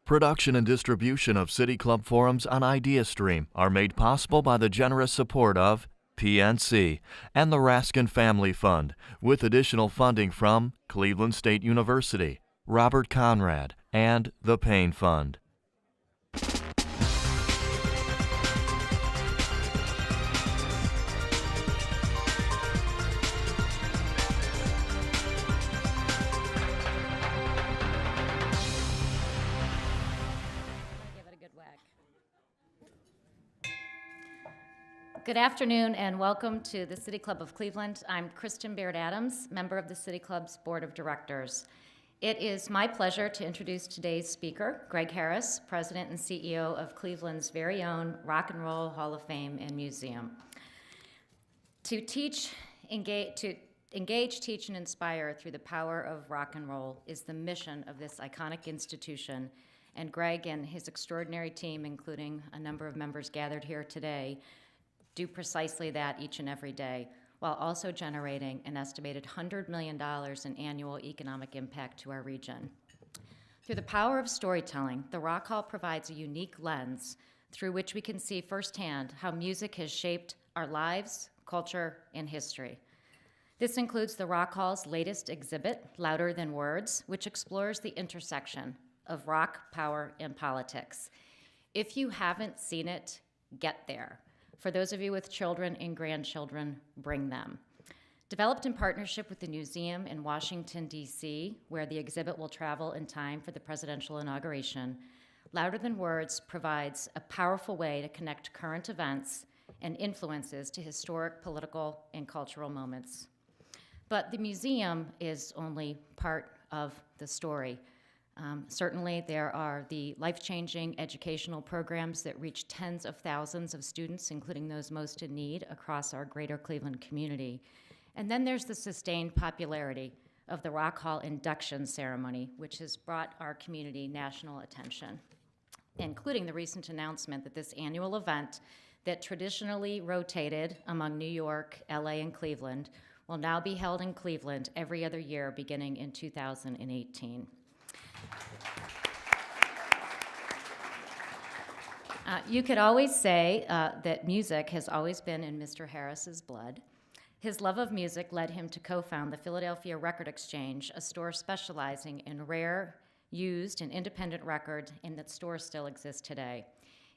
Production and distribution of City Club forums on IdeaStream are made possible by the generous support of PNC and the Raskin Family Fund, with additional funding from Cleveland State University, Robert Conrad, and the Payne Fund. Good afternoon and welcome to the City Club of Cleveland. I'm Kristen Baird-Adams, member of the City Club's Board of Directors. It is my pleasure to introduce today's speaker, Greg Harris, President and CEO of Cleveland's very own Rock and Roll Hall of Fame and Museum. To engage, teach, and inspire through the power of rock and roll is the mission of this iconic institution, and Greg and his extraordinary team, including a number of members gathered here today, do precisely that each and every day, while also generating an estimated $100 million in annual economic impact to our region. Through the power of storytelling, the Rock Hall provides a unique lens through which we can see firsthand how music has shaped our lives, culture, and history. This includes the Rock Hall's latest exhibit, Louder Than Words, which explores the intersection of rock, power, and politics. If you haven't seen it, get there. For those of you with children and grandchildren, bring them. Developed in partnership with the museum in Washington, D.C., where the exhibit will travel in time for the presidential inauguration, Louder Than Words provides a powerful way to connect current events and influences to historic political and cultural moments. But the museum is only part of the story. Certainly, there are the life-changing educational programs that reach tens of thousands of students, including those most in need, across our greater Cleveland community. And then there's the sustained popularity of the Rock Hall induction ceremony, which has brought our community national attention, including the recent announcement that this annual event that traditionally rotated among New York, LA, and Cleveland will now be held in Cleveland every other year beginning in 2018. You could always say that music has always been in Mr. Harris's blood. His love of music led him to co-found the Philadelphia Record Exchange, a store specializing in rare, used, and independent records, and that store still exists today.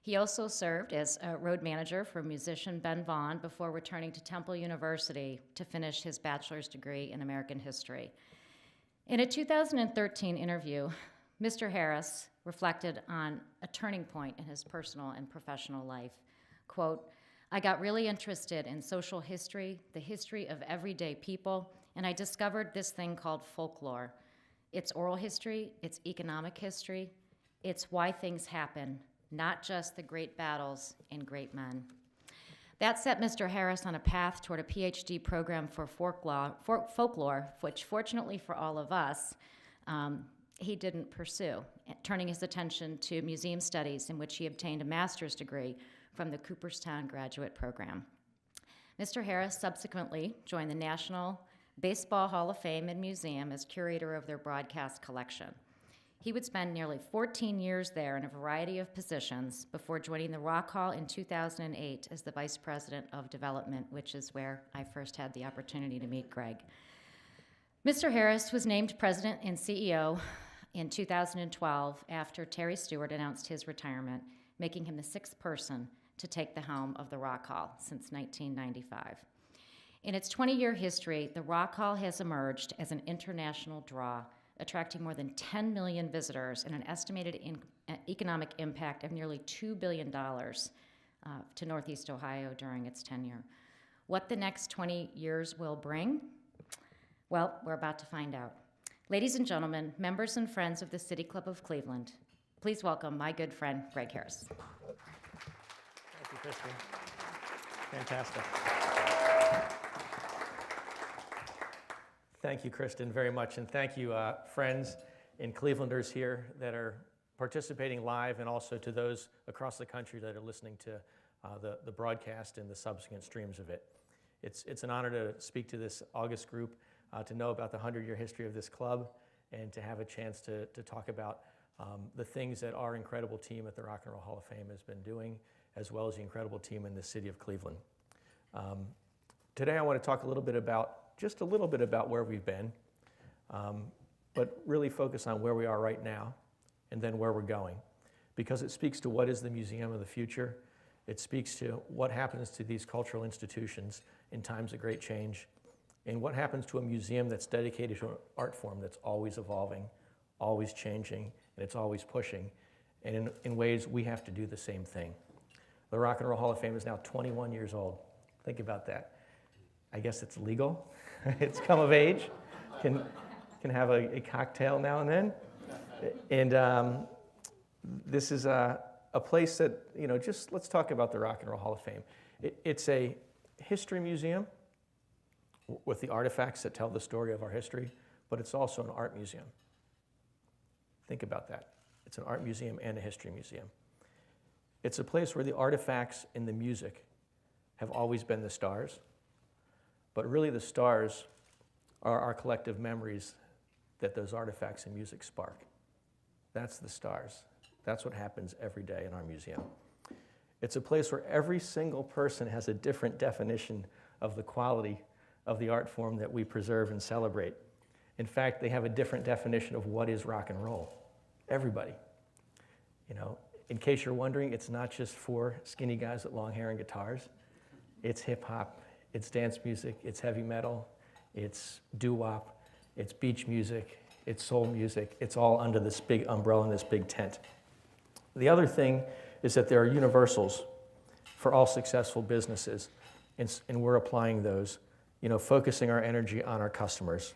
He also served as a road manager for musician Ben Vaughn before returning to Temple University to finish his bachelor's degree in American history. In a 2013 interview, Mr. Harris reflected on a turning point in his personal and professional life. Quote, "I got really interested in social history, the history of everyday people, and I discovered this thing called folklore. It's oral history, it's economic history, it's why things happen, not just the great battles and great men." That set Mr. Harris on a path toward a PhD program for folklore, which fortunately for all of us, he didn't pursue, turning his attention to museum studies, in which he obtained a master's degree from the Cooperstown Graduate Program. Mr. Harris subsequently joined the National Baseball Hall of Fame and Museum as curator of their broadcast collection. He would spend nearly 14 years there in a variety of positions before joining the Rock Hall in 2008 as the Vice President of Development, which is where I first had the opportunity to meet Greg. Mr. Harris was named President and CEO in 2012 after Terry Stewart announced his retirement, making him the sixth person to take the helm of the Rock Hall since 1995. In its 20-year history, the Rock Hall has emerged as an international draw, attracting more than 10 million visitors and an estimated economic impact of nearly $2 billion to Northeast Ohio during its tenure. What the next 20 years will bring? Well, we're about to find out. Ladies and gentlemen, members and friends of the City Club of Cleveland, please welcome my good friend, Greg Harris. Thank you, Kristen. Fantastic. Thank you, Kristen, very much, and thank you, friends and Clevelanders here that are participating live, and also to those across the country that are listening to the broadcast and the subsequent streams of it. It's an honor to speak to this August group, to know about the 100-year history of this club, and to have a chance to talk about the things that our incredible team at the Rock and Roll Hall of Fame has been doing, as well as the incredible team in the city of Cleveland. Today I want to talk just a little bit about where we've been, but really focus on where we are right now and then where we're going, because it speaks to what is the museum of the future. It speaks to what happens to these cultural institutions in times of great change, and what happens to a museum that's dedicated to an art form that's always evolving, always changing, and it's always pushing. And in ways, we have to do the same thing. The Rock and Roll Hall of Fame is now 21 years old. Think about that. I guess it's legal. It's come of age. Can have a cocktail now and then. And this is a place that, just let's talk about the Rock and Roll Hall of Fame. It's a history museum with the artifacts that tell the story of our history, but it's also an art museum. Think about that. It's an art museum and a history museum. It's a place where the artifacts and the music have always been the stars, but really the stars are our collective memories that those artifacts and music spark. That's the stars. That's what happens every day in our museum. It's a place where every single person has a different definition of the quality of the art form that we preserve and celebrate. In fact, they have a different definition of what is rock and roll. Everybody. In case you're wondering, it's not just for skinny guys with long hair and guitars. It's hip hop, it's dance music, it's heavy metal, it's doo-wop, it's beach music, it's soul music. It's all under this big umbrella and this big tent. The other thing is that there are universals for all successful businesses, and we're applying those, focusing our energy on our customers,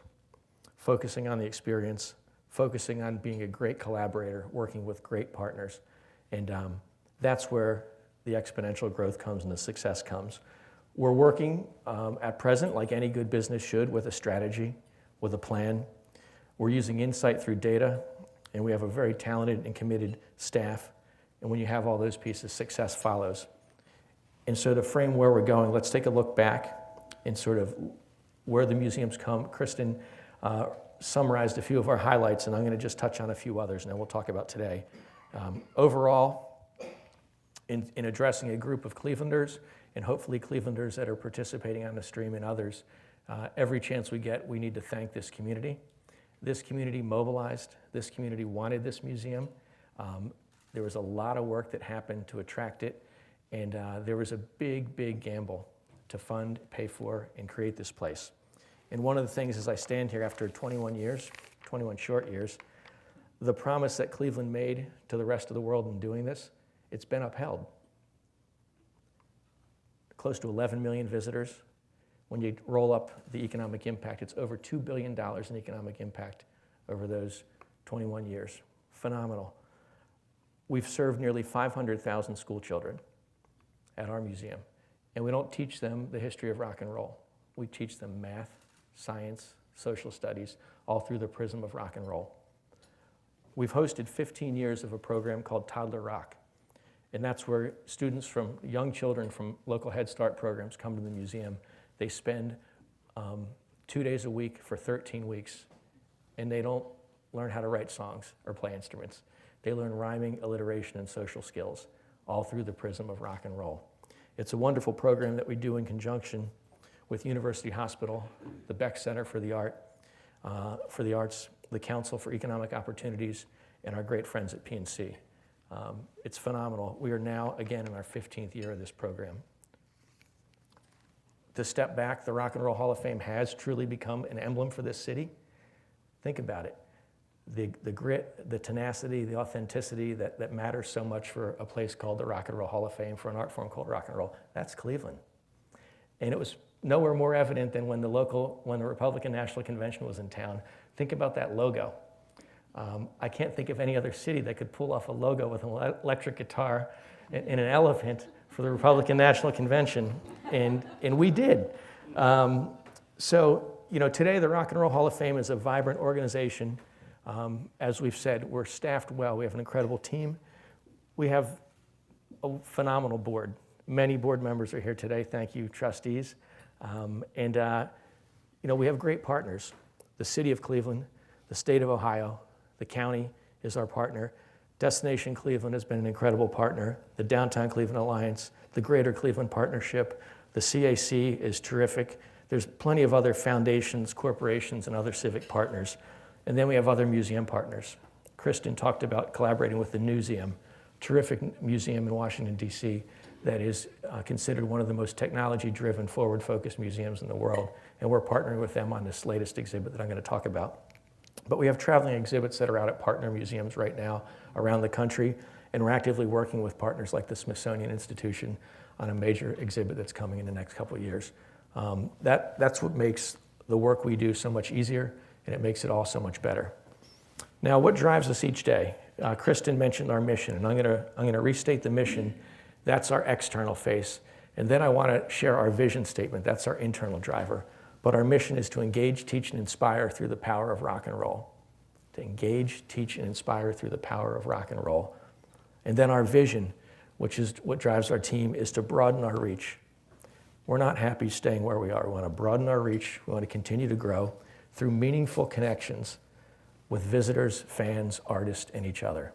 focusing on the experience, focusing on being a great collaborator, working with great partners. And that's where the exponential growth comes and the success comes. We're working at present, like any good business should, with a strategy, with a plan. We're using insight through data, and we have a very talented and committed staff. And when you have all those pieces, success follows. And so to frame where we're going, let's take a look back and sort of where the museum's come. Kristen summarized a few of our highlights, and I'm going to just touch on a few others, and then we'll talk about today. Overall, in addressing a group of Clevelanders, and hopefully Clevelanders that are participating on the stream and others, every chance we get, we need to thank this community. This community mobilized. This community wanted this museum. There was a lot of work that happened to attract it, and there was a big, big gamble to fund, pay for, and create this place. And one of the things as I stand here after 21 short years, the promise that Cleveland made to the rest of the world in doing this, it's been upheld. Close to 11 million visitors. When you roll up the economic impact, it's over $2 billion in economic impact over those 21 years. Phenomenal. We've served nearly 500,000 school children at our museum, and we don't teach them the history of rock and roll. We teach them math, science, social studies, all through the prism of rock and roll. We've hosted 15 years of a program called Toddler Rock, and that's where students from young children from local Head Start programs come to the museum. They spend 2 days a week for 13 weeks, and they don't learn how to write songs or play instruments. They learn rhyming, alliteration, and social skills, all through the prism of rock and roll. It's a wonderful program that we do in conjunction with University Hospital, the Beck Center for the Arts, the Council for Economic Opportunities, and our great friends at PNC. It's phenomenal. We are now, again, in our 15th year of this program. To step back, the Rock and Roll Hall of Fame has truly become an emblem for this city. Think about it. The grit, the tenacity, the authenticity that matters so much for a place called the Rock and Roll Hall of Fame, for an art form called rock and roll, that's Cleveland. And it was nowhere more evident than when the Republican National Convention was in town. Think about that logo. I can't think of any other city that could pull off a logo with an electric guitar and an elephant for the Republican National Convention, and we did. So, today the Rock and Roll Hall of Fame is a vibrant organization. As we've said, we're staffed well. We have an incredible team. We have a phenomenal board. Many board members are here today. Thank you, trustees. We have great partners. The city of Cleveland, the state of Ohio, the county, is our partner. Destination Cleveland has been an incredible partner. The Downtown Cleveland Alliance, the Greater Cleveland Partnership, the CAC is terrific. There's plenty of other foundations, corporations, and other civic partners. And then we have other museum partners. Kristen talked about collaborating with the Newseum, terrific museum in Washington, D.C., that is considered one of the most technology-driven, forward-focused museums in the world. And we're partnering with them on this latest exhibit that I'm going to talk about. But we have traveling exhibits that are out at partner museums right now around the country, and we're actively working with partners like the Smithsonian Institution on a major exhibit that's coming in the next couple of years. That's what makes the work we do so much easier, and it makes it all so much better. Now, what drives us each day? Kristen mentioned our mission, and I'm going to restate the mission. That's our external face. And then I want to share our vision statement. That's our internal driver. But our mission is to engage, teach, and inspire through the power of rock and roll. To engage, teach, and inspire through the power of rock and roll. And then our vision, which is what drives our team, is to broaden our reach. We're not happy staying where we are. We want to broaden our reach. We want to continue to grow through meaningful connections with visitors, fans, artists, and each other.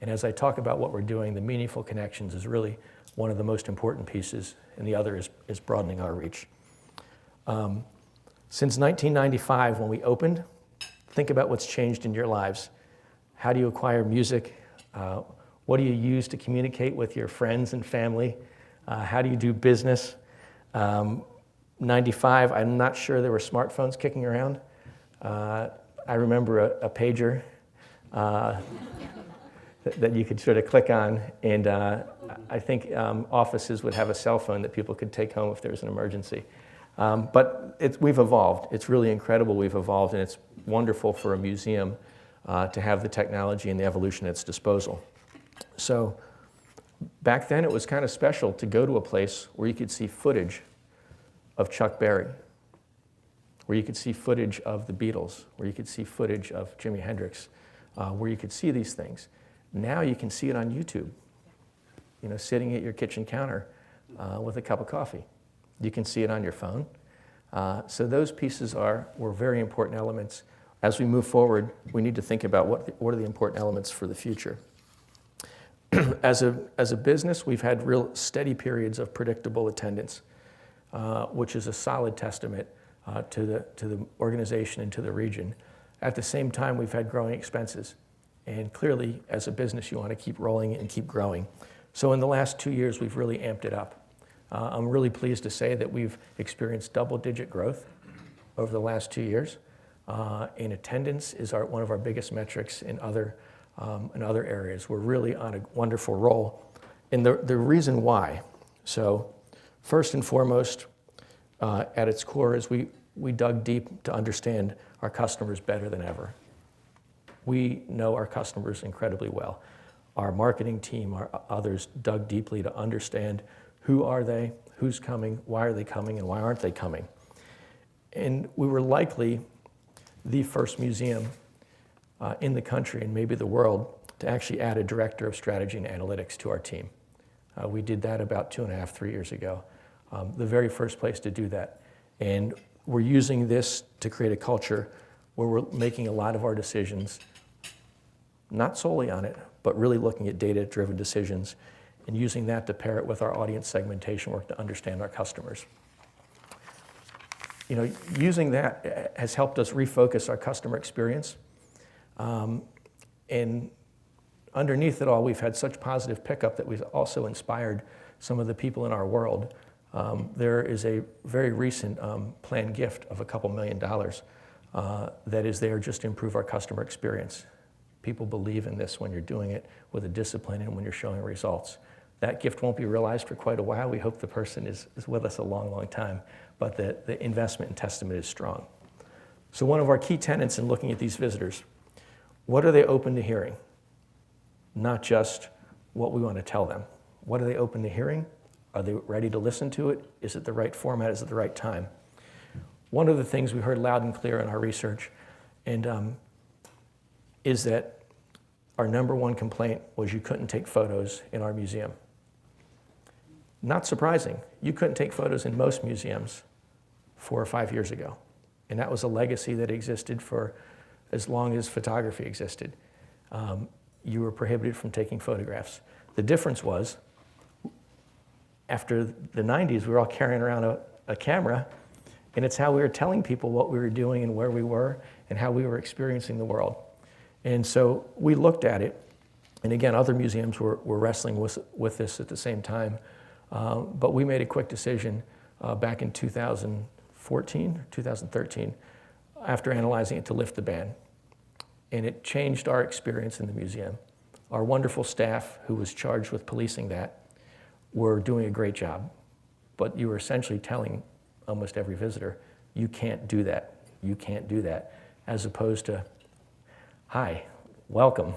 And as I talk about what we're doing, the meaningful connections is really one of the most important pieces, and the other is broadening our reach. Since 1995, when we opened, think about what's changed in your lives. How do you acquire music? What do you use to communicate with your friends and family? How do you do business? 95, I'm not sure there were smartphones kicking around. I remember a pager that you could sort of click on, and I think offices would have a cell phone that people could take home if there was an emergency. But we've evolved. It's really incredible we've evolved, and it's wonderful for a museum to have the technology and the evolution at its disposal. So back then it was kind of special to go to a place where you could see footage of Chuck Berry, where you could see footage of the Beatles, where you could see footage of Jimi Hendrix, where you could see these things. Now you can see it on YouTube, sitting at your kitchen counter with a cup of coffee. You can see it on your phone. So those pieces were very important elements. As we move forward, we need to think about what are the important elements for the future. As a business, we've had real steady periods of predictable attendance, which is a solid testament to the organization and to the region. At the same time, we've had growing expenses. And clearly, as a business, you want to keep rolling and keep growing. So in the last 2 years, we've really amped it up. I'm really pleased to say that we've experienced double-digit growth over the last 2 years. And attendance is one of our biggest metrics in other areas. We're really on a wonderful roll. And the reason why, so first and foremost, at its core is we dug deep to understand our customers better than ever. We know our customers incredibly well. Our marketing team, our others dug deeply to understand who are they, who's coming, why are they coming, and why aren't they coming. And we were likely the first museum in the country and maybe the world to actually add a director of strategy and analytics to our team. We did that about 2.5, 3 years ago. The very first place to do that. And we're using this to create a culture where we're making a lot of our decisions, not solely on it, but really looking at data-driven decisions and using that to pair it with our audience segmentation work to understand our customers. Using that has helped us refocus our customer experience. And underneath it all, we've had such positive pickup that we've also inspired some of the people in our world. There is a very recent planned gift of a couple $1 million that is there just to improve our customer experience. People believe in this when you're doing it with a discipline and when you're showing results. That gift won't be realized for quite a while. We hope the person is with us a long, long time, but the investment and testament is strong. So one of our key tenets in looking at these visitors, what are they open to hearing? Not just what we want to tell them. What are they open to hearing? Are they ready to listen to it? Is it the right format? Is it the right time? One of the things we heard loud and clear in our research is that our number one complaint was you couldn't take photos in our museum. Not surprising. You couldn't take photos in most museums 4 or 5 years ago. And that was a legacy that existed for as long as photography existed. you were prohibited from taking photographs. The difference was, after the 90s, we were all carrying around a camera, and it's how we were telling people what we were doing and where we were and how we were experiencing the world. And so we looked at it, and again, other museums were wrestling with this at the same time, but we made a quick decision back in 2014, 2013, after analyzing it, to lift the ban. And it changed our experience in the museum. Our wonderful staff, who was charged with policing that, were doing a great job. But you were essentially telling almost every visitor, you can't do that, you can't do that, as opposed to, hi, welcome,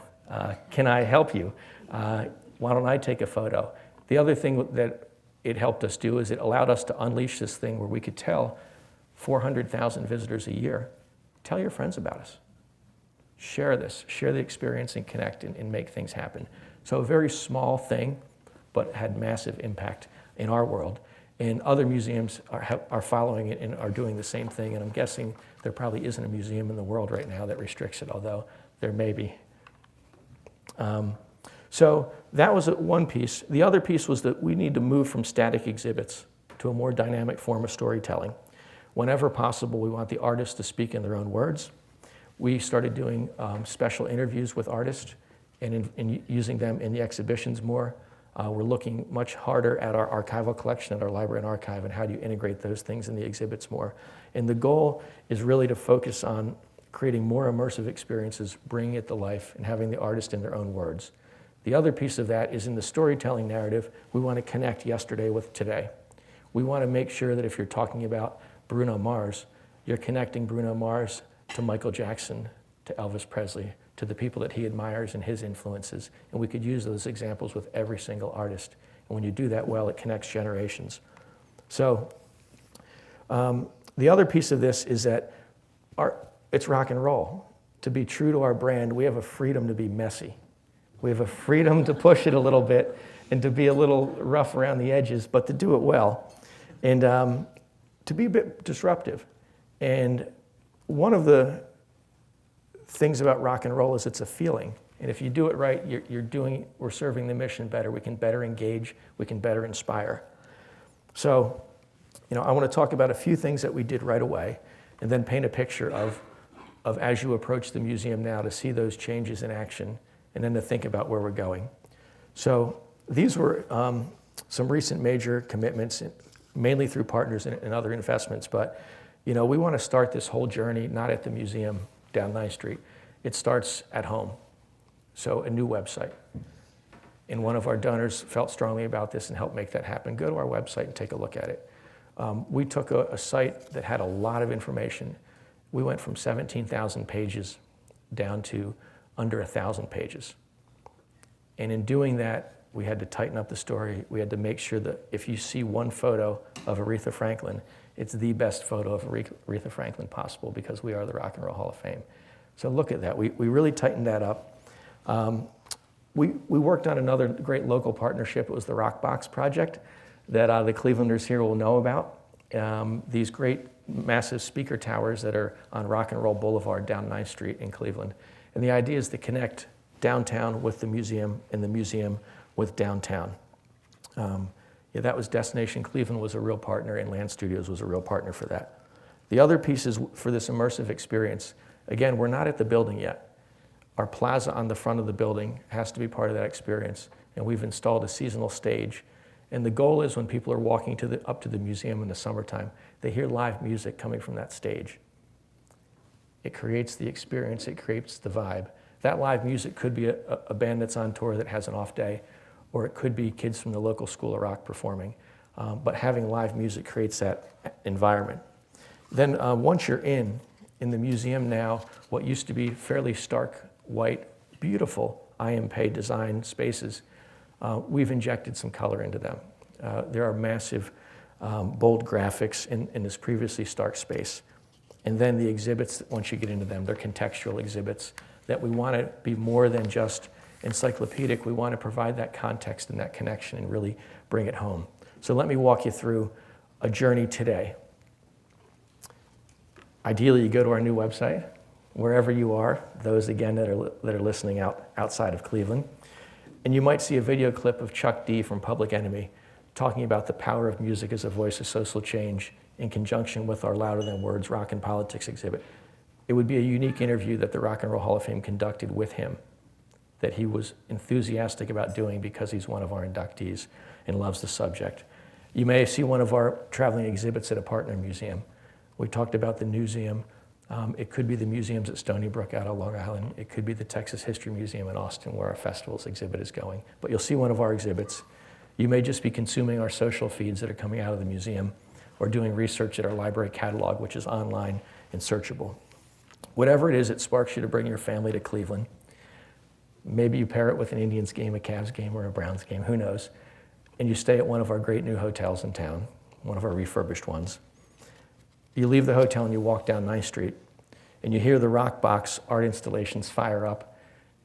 can I help you? Why don't I take a photo? The other thing that it helped us do is it allowed us to unleash this thing where we could tell 400,000 visitors a year, tell your friends about us. Share this, share the experience and connect and make things happen. So a very small thing, but had massive impact in our world. And other museums are following it and are doing the same thing. And I'm guessing there probably isn't a museum in the world right now that restricts it, although there may be. So that was one piece. The other piece was that we need to move from static exhibits to a more dynamic form of storytelling. Whenever possible, we want the artists to speak in their own words. We started doing special interviews with artists and using them in the exhibitions more. We're looking much harder at our archival collection at our library and archive and how do you integrate those things in the exhibits more. And the goal is really to focus on creating more immersive experiences, bringing it to life, and having the artist in their own words. The other piece of that is in the storytelling narrative, we want to connect yesterday with today. We want to make sure that if you're talking about Bruno Mars, you're connecting Bruno Mars to Michael Jackson, to Elvis Presley, to the people that he admires and his influences. And we could use those examples with every single artist. And when you do that well, it connects generations. So the other piece of this is that it's rock and roll. To be true to our brand, we have a freedom to be messy. We have a freedom to push it a little bit and to be a little rough around the edges, but to do it well. And to be a bit disruptive. And one of the things about rock and roll is it's a feeling. And if you do it right, we're serving the mission better. We can better engage, we can better inspire. So, I want to talk about a few things that we did right away and then paint a picture of as you approach the museum now to see those changes in action and then to think about where we're going. So these were some recent major commitments, mainly through partners and other investments. But, we want to start this whole journey not at the museum down 9th Street. It starts at home. So a new website. And one of our donors felt strongly about this and helped make that happen. Go to our website and take a look at it. We took a site that had a lot of information. We went from 17,000 pages down to under 1,000 pages. And in doing that, we had to tighten up the story. We had to make sure that if you see one photo of Aretha Franklin, it's the best photo of Aretha Franklin possible because we are the Rock and Roll Hall of Fame. So look at that. We really tightened that up. We worked on another great local partnership. It was the Rock Box Project that the Clevelanders here will know about. These great massive speaker towers that are on Rock and Roll Boulevard down 9th Street in Cleveland. And the idea is to connect downtown with the museum and the museum with downtown. That was Destination Cleveland was a real partner and Land Studios was a real partner for that. The other piece is for this immersive experience. Again, we're not at the building yet. Our plaza on the front of the building has to be part of that experience. And we've installed a seasonal stage. And the goal is when people are walking up to the museum in the summertime, they hear live music coming from that stage. It creates the experience, it creates the vibe. That live music could be a band that's on tour that has an off day, or it could be kids from the local School of Rock performing. But having live music creates that environment. Then once you're in the museum now, what used to be fairly stark, white, beautiful IMPay design spaces, we've injected some color into them. There are massive, bold graphics in this previously stark space. And then the exhibits, once you get into them, they're contextual exhibits that we want to be more than just encyclopedic. We want to provide that context and that connection and really bring it home. So let me walk you through a journey today. Ideally, you go to our new website. wherever you are, those again that are listening outside of Cleveland. And you might see a video clip of Chuck D from Public Enemy talking about the power of music as a voice of social change in conjunction with our Louder Than Words Rock and Politics exhibit. It would be a unique interview that the Rock and Roll Hall of Fame conducted with him, that he was enthusiastic about doing because he's one of our inductees and loves the subject. You may see one of our traveling exhibits at a partner museum. We talked about the museum. It could be the museums at Stony Brook out on Long Island. It could be the Texas History Museum in Austin where our festivals exhibit is going. But you'll see one of our exhibits. You may just be consuming our social feeds that are coming out of the museum or doing research at our library catalog, which is online and searchable. Whatever it is, it sparks you to bring your family to Cleveland. Maybe you pair it with an Indians game, a Cavs game, or a Browns game, who knows? And you stay at one of our great new hotels in town, one of our refurbished ones. You leave the hotel and you walk down 9th Street, and you hear the Rock Box art installations fire up,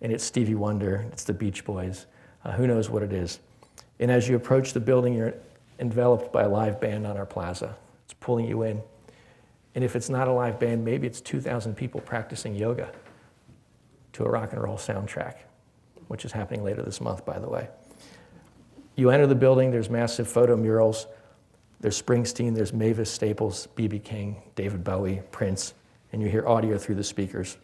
and it's Stevie Wonder, it's the Beach Boys, who knows what it is. And as you approach the building, you're enveloped by a live band on our plaza. It's pulling you in. And if it's not a live band, maybe it's 2,000 people practicing yoga to a rock and roll soundtrack, which is happening later this month, by the way. You enter the building, there's massive photo murals. There's Springsteen, there's Mavis Staples, B.B. King, David Bowie, Prince, and you hear audio through the speakers.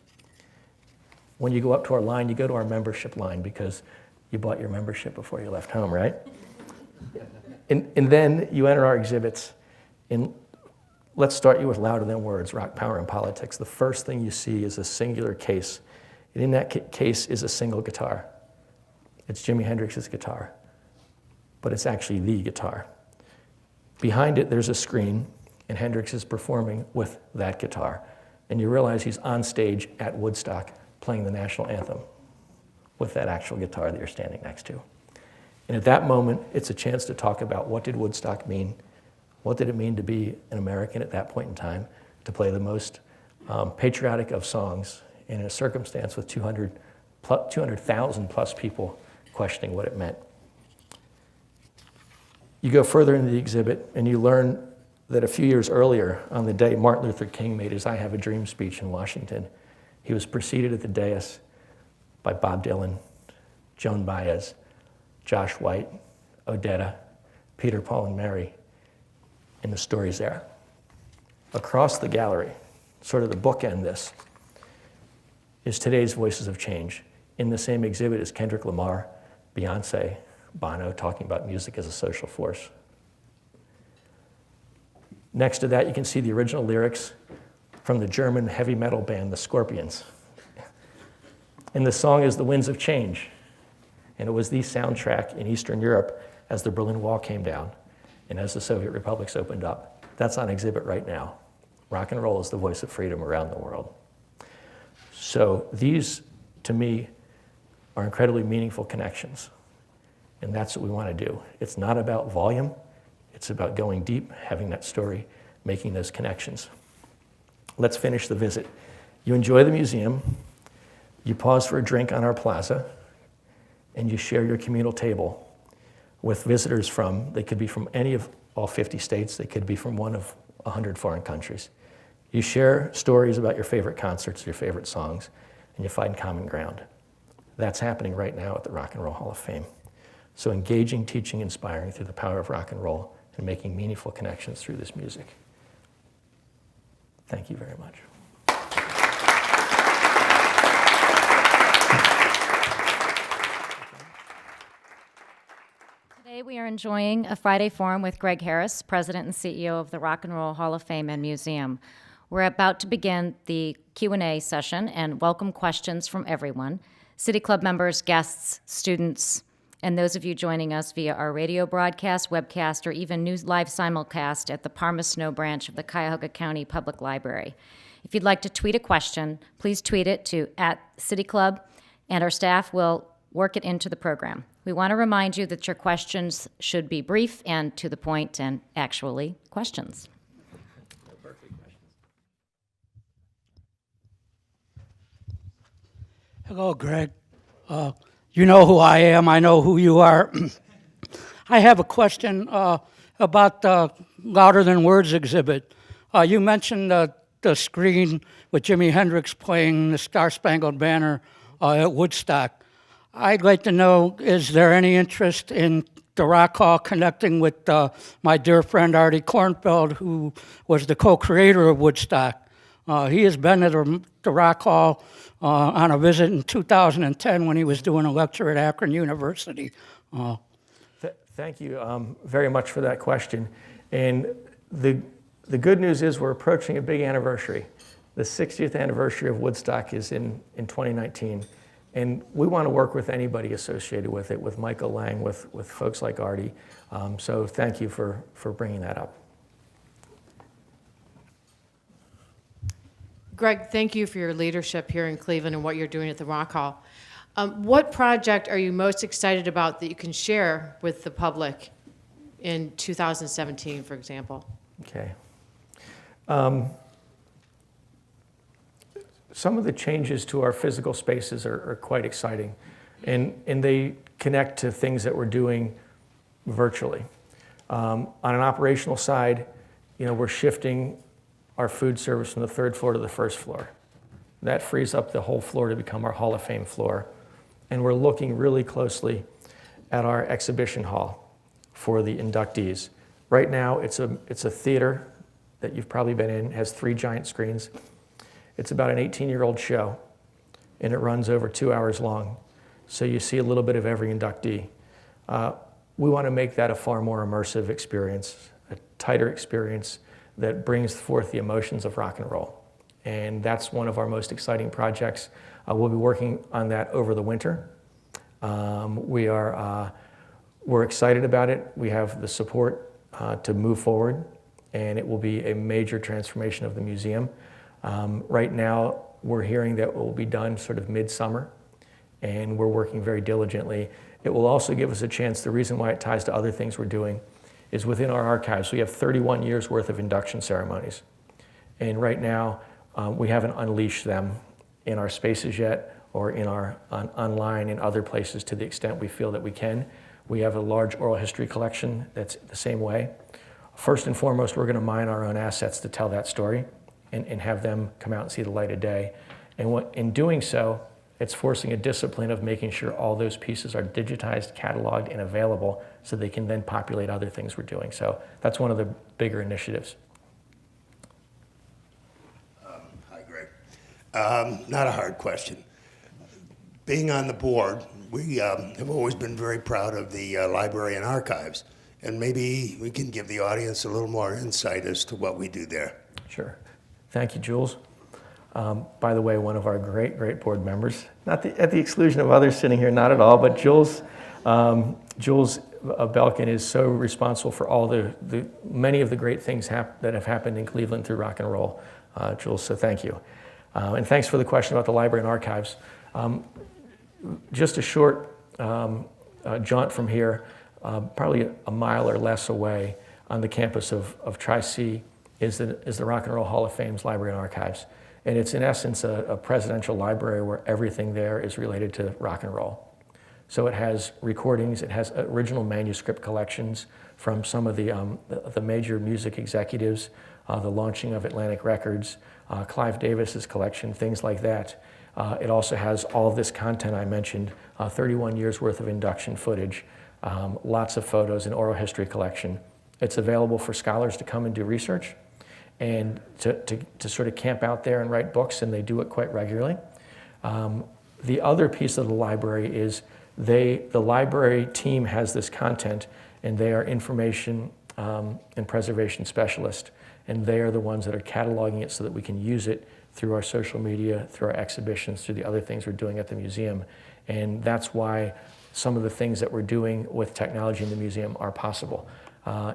When you go up to our line, you go to our membership line because you bought your membership before you left home, right? And then you enter our exhibits. And let's start you with Louder Than Words, Rock, Power, and Politics. The first thing you see is a singular case. And in that case is a single guitar. It's Jimi Hendrix's guitar, but it's actually the guitar. Behind it, there's a screen, and Hendrix is performing with that guitar. And you realize he's on stage at Woodstock playing the national anthem with that actual guitar that you're standing next to. And at that moment, it's a chance to talk about what did Woodstock mean? What did it mean to be an American at that point in time, to play the most patriotic of songs in a circumstance with 200,000 plus people questioning what it meant. You go further into the exhibit and you learn that a few years earlier, on the day Martin Luther King made his I Have a Dream speech in Washington, he was preceded at the dais by Bob Dylan, Joan Baez, Josh White, Odetta, Peter, Paul, and Mary, and the story's there. Across the gallery, sort of the bookend this, is today's Voices of Change. In the same exhibit is Kendrick Lamar, Beyonce, Bono talking about music as a social force. Next to that, you can see the original lyrics from the German heavy metal band, the Scorpions. And the song is The Winds of Change. And it was the soundtrack in Eastern Europe as the Berlin Wall came down and as the Soviet republics opened up. That's on exhibit right now. Rock and roll is the voice of freedom around the world. So these, to me, are incredibly meaningful connections. And that's what we want to do. It's not about volume. It's about going deep, having that story, making those connections. Let's finish the visit. You enjoy the museum. You pause for a drink on our plaza, and you share your communal table with visitors they could be from any of all 50 states. They could be from one of 100 foreign countries. You share stories about your favorite concerts, your favorite songs, and you find common ground. That's happening right now at the Rock and Roll Hall of Fame. So engaging, teaching, inspiring through the power of rock and roll and making meaningful connections through this music. Thank you very much. Today we are enjoying a Friday Forum with Greg Harris, President and CEO of the Rock and Roll Hall of Fame and Museum. We're about to begin the Q&A session and welcome questions from everyone, City Club members, guests, students, and those of you joining us via our radio broadcast, webcast, or even news live simulcast at the Parma Snow branch of the Cuyahoga County Public Library. If you'd like to tweet a question, please tweet it to @CityClub, and our staff will work it into the program. We want to remind you that your questions should be brief and to the point and actually questions. Hello, Greg. You know who I am. I know who you are. I have a question about the Louder Than Words exhibit. You mentioned the screen with Jimi Hendrix playing the Star Spangled Banner at Woodstock. I'd like to know, is there any interest in the Rock Hall connecting with my dear friend Artie Kornfeld, who was the co-creator of Woodstock? He has been to the Rock Hall on a visit in 2010 when he was doing a lecture at Akron University. Thank you very much for that question. And the good news is we're approaching a big anniversary. The 60th anniversary of Woodstock is in 2019. And we want to work with anybody associated with it, with Michael Lang, with folks like Artie. So thank you for bringing that up. Greg, thank you for your leadership here in Cleveland and what you're doing at the Rock Hall. What project are you most excited about that you can share with the public in 2017, for example? Okay. Some of the changes to our physical spaces are quite exciting, and they connect to things that we're doing virtually. On an operational side, we're shifting our food service from the 3rd floor to the 1st floor. That frees up the whole floor to become our Hall of Fame floor. And we're looking really closely at our exhibition hall for the inductees. Right now, it's a theater that you've probably been in. It has 3 giant screens. It's about an 18-year-old show, and it runs over 2 hours long. So you see a little bit of every inductee. We want to make that a far more immersive experience, a tighter experience that brings forth the emotions of rock and roll. And that's one of our most exciting projects. We'll be working on that over the winter. We're excited about it. We have the support to move forward, and it will be a major transformation of the museum. Right now, we're hearing that it will be done sort of midsummer, and we're working very diligently. It will also give us a chance. The reason why it ties to other things we're doing is within our archives. We have 31 years worth of induction ceremonies. And right now, we haven't unleashed them in our spaces yet, or in our online and other places to the extent we feel that we can. We have a large oral history collection that's the same way. First and foremost, we're going to mine our own assets to tell that story and have them come out and see the light of day. And in doing so, it's forcing a discipline of making sure all those pieces are digitized, cataloged, and available so they can then populate other things we're doing. So that's one of the bigger initiatives. Hi, Greg. Not a hard question. Being on the board, we have always been very proud of the library and archives, and maybe we can give the audience a little more insight as to what we do there. Sure. Thank you, Jules. By the way, one of our great board members, not at the exclusion of others sitting here, not at all, but Jules Belkin is so responsible for all the many of the great things that have happened in Cleveland through rock and roll, Jules, so thank you. And thanks for the question about the library and archives. Just a short jaunt from here, probably a mile or less away on the campus of Tri-C is the Rock and Roll Hall of Fame's Library and Archives. And it's in essence a presidential library where everything there is related to rock and roll. So it has recordings, it has original manuscript collections from some of the major music executives, the launching of Atlantic Records, Clive Davis's collection, things like that. It also has all of this content I mentioned, 31 years worth of induction footage, lots of photos, an oral history collection. It's available for scholars to come and do research and to sort of camp out there and write books, and they do it quite regularly. The other piece of the library is the library team has this content, and they are information and preservation specialists, and they are the ones that are cataloging it so that we can use it through our social media, through our exhibitions, through the other things we're doing at the museum. And that's why some of the things that we're doing with technology in the museum are possible.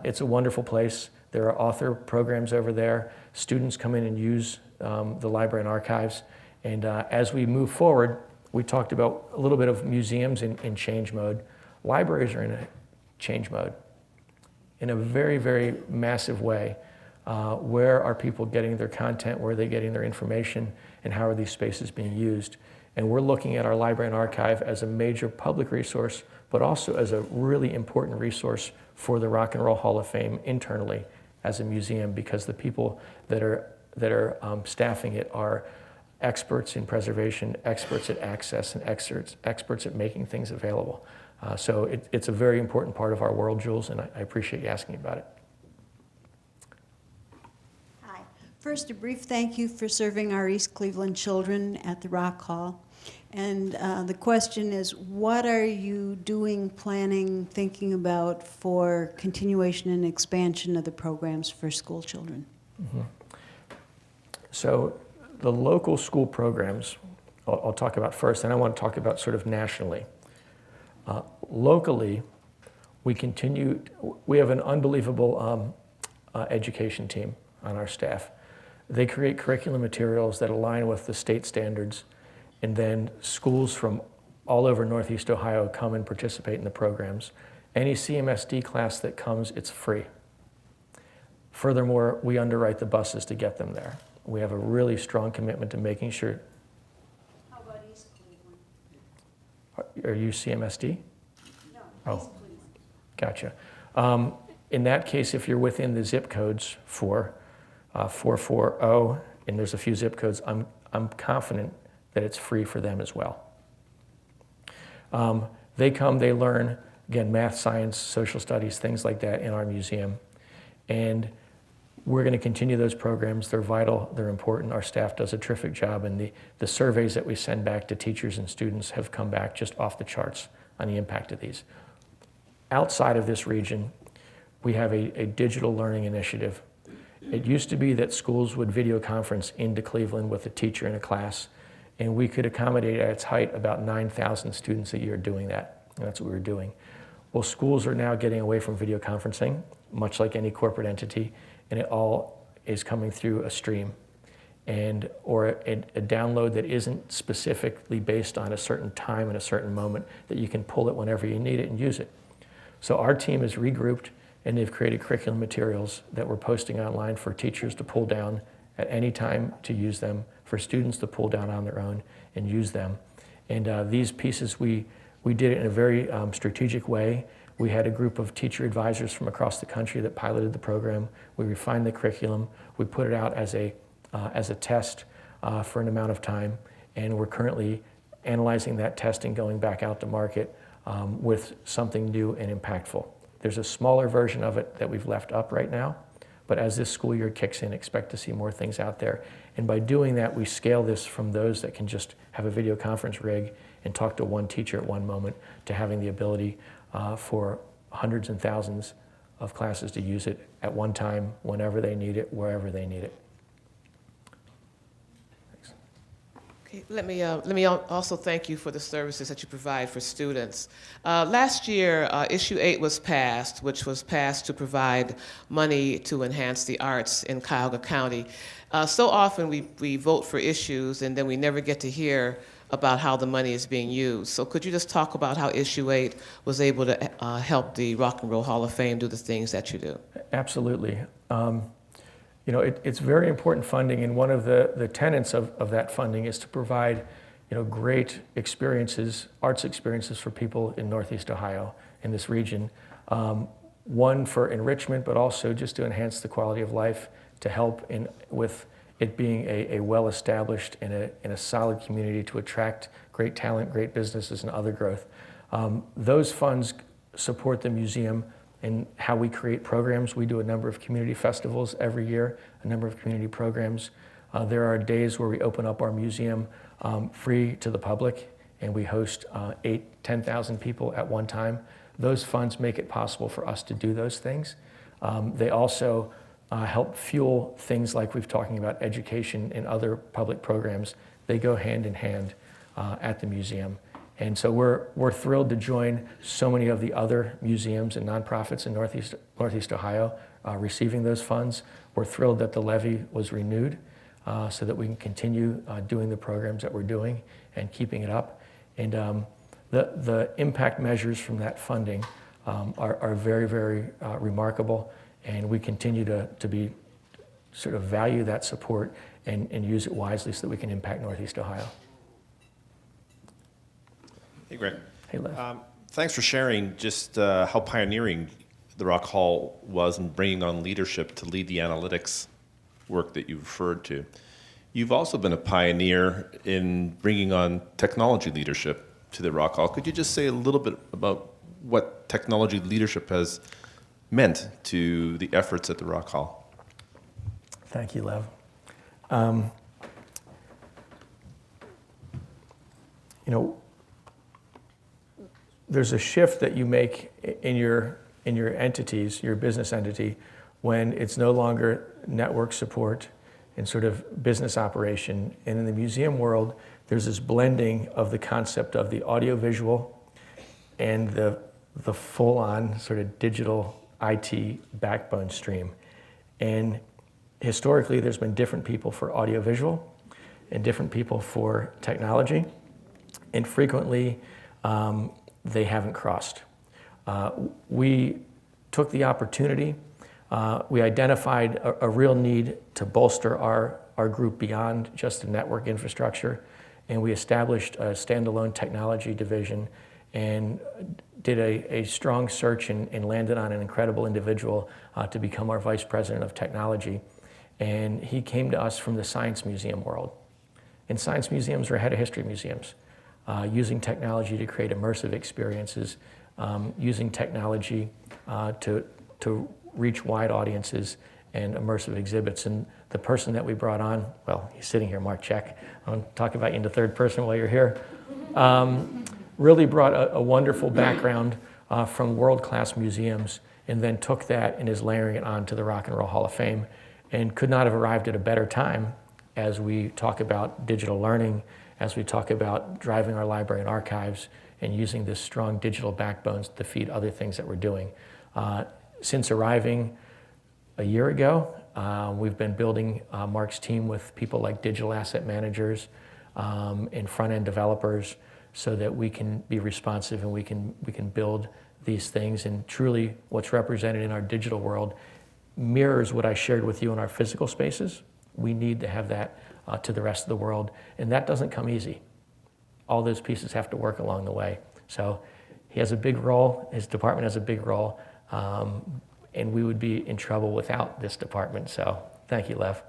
It's a wonderful place. There are author programs over there. Students come in and use the library and archives. And as we move forward, we talked about a little bit of museums in change mode. Libraries are in a change mode in a very, very massive way. Where are people getting their content? Where are they getting their information? And how are these spaces being used? And we're looking at our library and archive as a major public resource, but also as a really important resource for the Rock and Roll Hall of Fame internally as a museum, because the people that are that are staffing it are experts in preservation, experts at access, and experts at making things available. So it's a very important part of our world, Jules, and I appreciate you asking about it. Hi. First, a brief thank you for serving our East Cleveland children at the Rock Hall. And the question is, what are you doing, planning, thinking about for continuation and expansion of the programs for school children? Mm-hmm. So the local school programs, I'll talk about first, and I want to talk about sort of nationally. Locally, we have an unbelievable education team on our staff. They create curriculum materials that align with the state standards, and then schools from all over Northeast Ohio come and participate in the programs. Any CMSD class that comes, it's free. Furthermore, we underwrite the buses to get them there. We have a really strong commitment to making sure. How about East Cleveland? Are you CMSD? No, Oh. East Cleveland. Gotcha. In that case, if you're within the zip codes for 440, and there's a few zip codes, I'm confident that it's free for them as well. They come, they learn, again, math, science, social studies, things like that in our museum. And we're going to continue those programs. They're vital, they're important. Our staff does a terrific job, and the surveys that we send back to teachers and students have come back just off the charts on the impact of these. Outside of this region, we have a digital learning initiative. It used to be that schools would video conference into Cleveland with a teacher in a class, and we could accommodate at its height about 9,000 students a year doing that. And that's what we were doing. Well, schools are now getting away from video conferencing, much like any corporate entity, and it all is coming through a stream or a download that isn't specifically based on a certain time and a certain moment, that you can pull it whenever you need it and use it. So our team is regrouped, and they've created curriculum materials that we're posting online for teachers to pull down at any time to use them, for students to pull down on their own and use them. And these pieces, we did it in a very strategic way. We had a group of teacher advisors from across the country that piloted the program. We refined the curriculum. We put it out as a test for an amount of time, and we're currently analyzing that test and going back out to market with something new and impactful. There's a smaller version of it that we've left up right now, but as this school year kicks in, expect to see more things out there. And by doing that, we scale this from those that can just have a video conference rig and talk to one teacher at one moment, to having the ability for hundreds and thousands of classes to use it at one time, whenever they need it, wherever they need it. Thanks. Okay, let me also thank you for the services that you provide for students. Last year, Issue 8 was passed, which was passed to provide money to enhance the arts in Cuyahoga County. So often we vote for issues, and then we never get to hear about how the money is being used. So could you just talk about how Issue 8 was able to help the Rock and Roll Hall of Fame do the things that you do? Absolutely. You know, it's very important funding, and one of the tenets of that funding is to provide, great experiences, arts experiences for people in Northeast Ohio, in this region. One for enrichment, but also just to enhance the quality of life, to help with it being a well-established and a solid community to attract great talent, great businesses, and other growth. Those funds support the museum and how we create programs. We do a number of community festivals every year, a number of community programs. There are days where we open up our museum free to the public, and we host 10,000 people at one time. Those funds make it possible for us to do those things. They also help fuel things like we've talking about education and other public programs. They go hand in hand at the museum. And so we're thrilled to join so many of the other museums and nonprofits in Northeast Ohio receiving those funds. We're thrilled that the levy was renewed so that we can continue doing the programs that we're doing and keeping it up. And the impact measures from that funding are very, very remarkable. And we continue to be sort of value that support and use it wisely so that we can impact Northeast Ohio. Hey, Greg. Hey, Les. Thanks for sharing just how pioneering the Rock Hall was in bringing on leadership to lead the analytics work that you've referred to. You've also been a pioneer in bringing on technology leadership to the Rock Hall. Could you just say a little bit about what technology leadership has meant to the efforts at the Rock Hall? Thank you, Lev. You know, there's a shift that you make in your entities, your business entity, when it's no longer network support and sort of business operation. And in the museum world, there's this blending of the concept of the audiovisual and the full-on sort of digital IT backbone stream. And historically, there's been different people for audiovisual and different people for technology. And frequently, they haven't crossed. We took the opportunity, we identified a real need to bolster our group beyond just the network infrastructure, and we established a standalone technology division and did a strong search and landed on an incredible individual to become our vice president of technology. And he came to us from the science museum world. And science museums are ahead of history museums. Using technology to create immersive experiences, using technology to reach wide audiences and immersive exhibits. And the person that we brought on, well, he's sitting here, Mark Check. I'll talk about you in the third person while you're here. Really brought a wonderful background from world-class museums, and then took that and is layering it on to the Rock and Roll Hall of Fame, and could not have arrived at a better time as we talk about digital learning, as we talk about driving our library and archives and using this strong digital backbones to feed other things that we're doing. Since arriving a year ago, we've been building Mark's team with people like digital asset managers and front-end developers so that we can be responsive and we can build these things. And truly what's represented in our digital world mirrors what I shared with you in our physical spaces. We need to have that to the rest of the world, and that doesn't come easy. All those pieces have to work along the way. So he has a big role, his department has a big role, and we would be in trouble without this department. So thank you, Lev.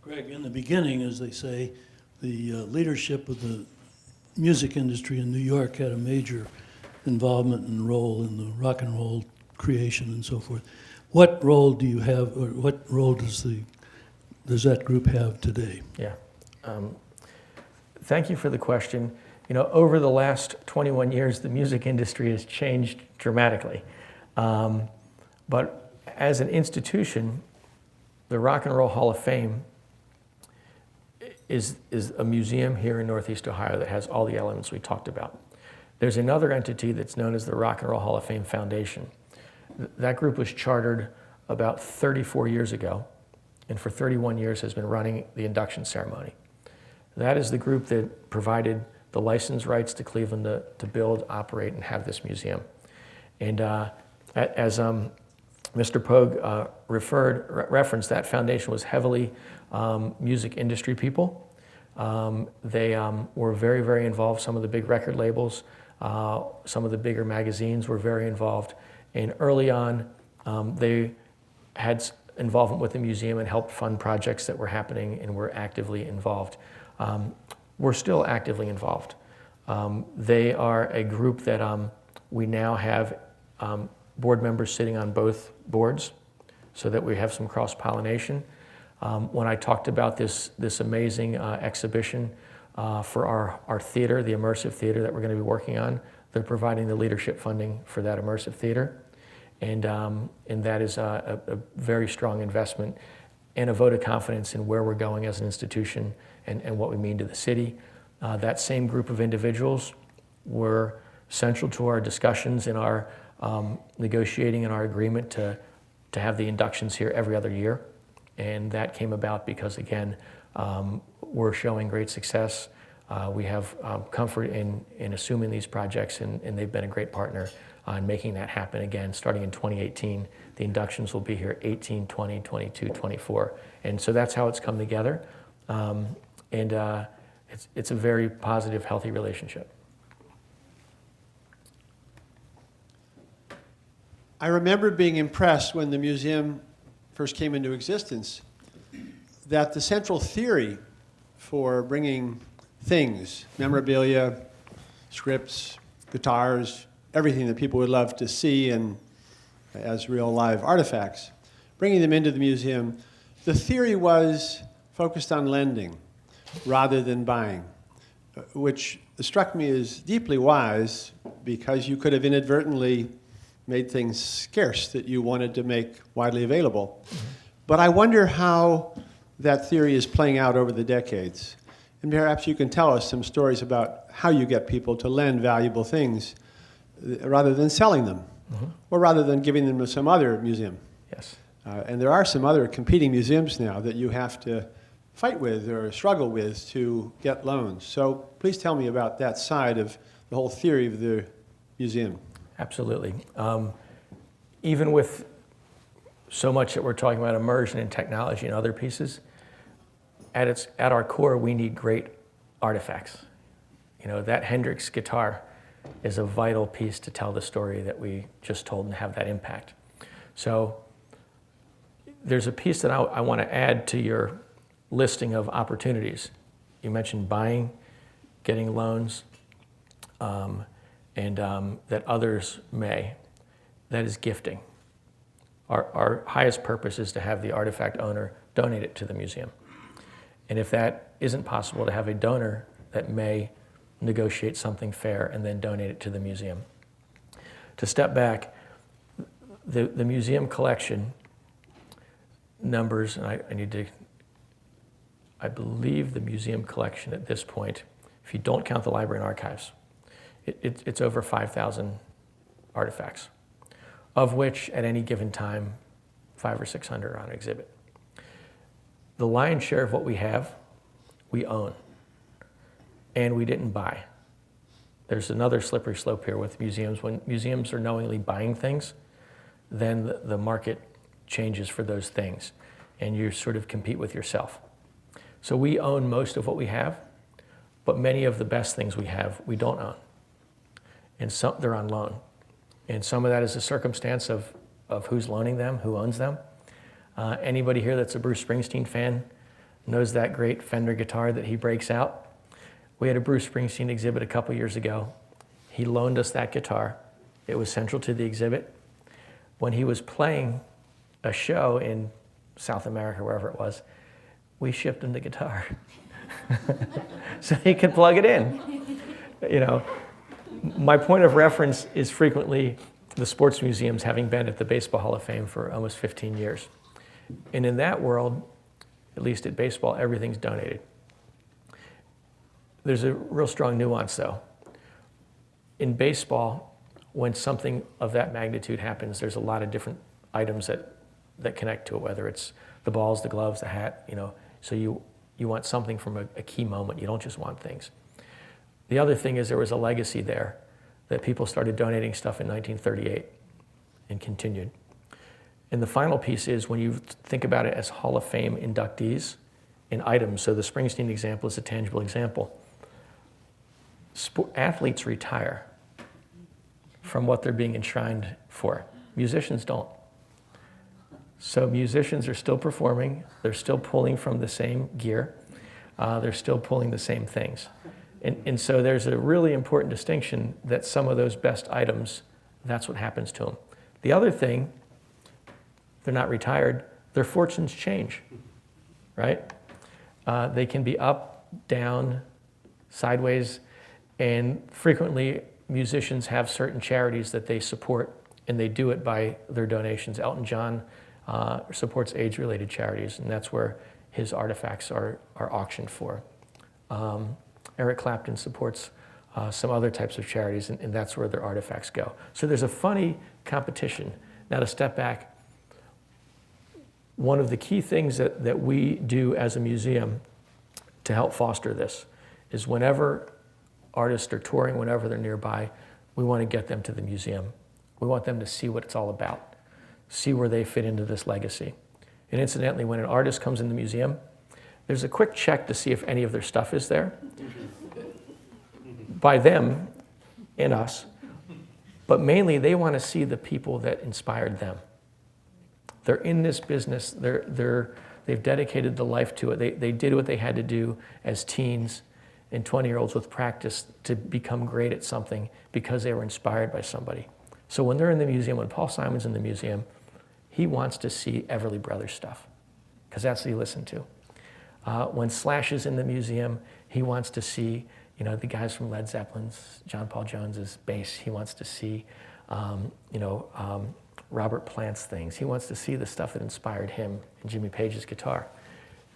Greg, in the beginning, as they say, the leadership of the music industry in New York had a major involvement and role in the rock and roll creation and so forth. What role do you have, or what role does that group have today? Yeah. Thank you for the question. You know, over the last 21 years, the music industry has changed dramatically. But as an institution, the Rock and Roll Hall of Fame is a museum here in Northeast Ohio that has all the elements we talked about. There's another entity that's known as the Rock and Roll Hall of Fame Foundation. That group was chartered about 34 years ago, and for 31 years has been running the induction ceremony. That is the group that provided the license rights to Cleveland to build, operate, and have this museum. And as Mr. Pogue referenced, that foundation was heavily music industry people. They were very, very involved. Some of the big record labels, some of the bigger magazines were very involved. And early on, they had involvement with the museum and helped fund projects that were happening and were actively involved. We're still actively involved. They are a group that we now have board members sitting on both boards so that we have some cross-pollination. When I talked about this amazing exhibition for our theater, the immersive theater that we're going to be working on, they're providing the leadership funding for that immersive theater. And that is a very strong investment and a vote of confidence in where we're going as an institution and what we mean to the city. That same group of individuals were central to our discussions in our negotiating and our agreement to have the inductions here every other year. And that came about because, again, we're showing great success. We have comfort in assuming these projects, and they've been a great partner on making that happen again. Starting in 2018, the inductions will be here 18, 20, 22, 24. And so that's how it's come together. It's a very positive, healthy relationship. I remember being impressed when the museum first came into existence, that the central theory for bringing things, memorabilia, scripts, guitars, everything that people would love to see and as real live artifacts, bringing them into the museum, the theory was focused on lending rather than buying, which struck me as deeply wise because you could have inadvertently made things scarce that you wanted to make widely available. But I wonder how that theory is playing out over the decades. And perhaps you can tell us some stories about how you get people to lend valuable things rather than selling them, or rather than giving them to some other museum. Yes. And there are some other competing museums now that you have to fight with or struggle with to get loans. So please tell me about that side of the whole theory of the museum. Absolutely. Even with so much that we're talking about immersion in technology and other pieces, at our core, we need great artifacts. You know, that Hendrix guitar is a vital piece to tell the story that we just told and have that impact. So there's a piece that I want to add to your listing of opportunities. You mentioned buying, getting loans, and that others may. That is gifting. Our highest purpose is to have the artifact owner donate it to the museum. And if that isn't possible, to have a donor that may negotiate something fair and then donate it to the museum. To step back, the museum collection numbers, and I believe the museum collection at this point, if you don't count the library and archives, it's over 5,000 artifacts, of which at any given time, 500 or 600 are on exhibit. The lion's share of what we have, we own, and we didn't buy. There's another slippery slope here with museums. When museums are knowingly buying things, then the market changes for those things, and you sort of compete with yourself. So we own most of what we have, but many of the best things we have, we don't own. And some, they're on loan. And some of that is a circumstance of who's loaning them, who owns them. Anybody here that's a Bruce Springsteen fan knows that great Fender guitar that he breaks out. We had a Bruce Springsteen exhibit a couple years ago. He loaned us that guitar. It was central to the exhibit. When he was playing a show in South America, wherever it was, we shipped him the guitar so he could plug it in. You know, my point of reference is frequently the sports museums, having been at the Baseball Hall of Fame for almost 15 years. And in that world, at least at baseball, everything's donated. There's a real strong nuance, though. In baseball, when something of that magnitude happens, there's a lot of different items that connect to it, whether it's the balls, the gloves, the hat, you know. So you want something from a key moment. You don't just want things. The other thing is there was a legacy there that people started donating stuff in 1938 and continued. And the final piece is when you think about it as Hall of Fame inductees in items, so the Springsteen example is a tangible example. Athletes retire from what they're being enshrined for. Musicians don't. So musicians are still performing, they're still pulling from the same gear, they're still pulling the same things. And so there's a really important distinction that some of those best items, that's what happens to them. The other thing, they're not retired, their fortunes change, right? They can be up, down, sideways, and frequently musicians have certain charities that they support, and they do it by their donations. Elton John supports AIDS-related charities, and that's where his artifacts are auctioned for. Eric Clapton supports some other types of charities, and that's where their artifacts go. So there's a funny competition. Now to step back, one of the key things that we do as a museum to help foster this is whenever artists are touring, whenever they're nearby, we want to get them to the museum. We want them to see what it's all about, see where they fit into this legacy. And incidentally, when an artist comes in the museum, there's a quick check to see if any of their stuff is there by them and us, but mainly they want to see the people that inspired them. They're in this business. They've dedicated the life to it. They did what they had to do as teens and 20-year-olds with practice to become great at something because they were inspired by somebody. So when they're in the museum, when Paul Simon's in the museum, he wants to see Everly Brothers stuff because that's what he listened to. When Slash is in the museum, he wants to see, the guys from Led Zeppelin's, John Paul Jones's bass. He wants to see, Robert Plant's things. He wants to see the stuff that inspired him and Jimmy Page's guitar.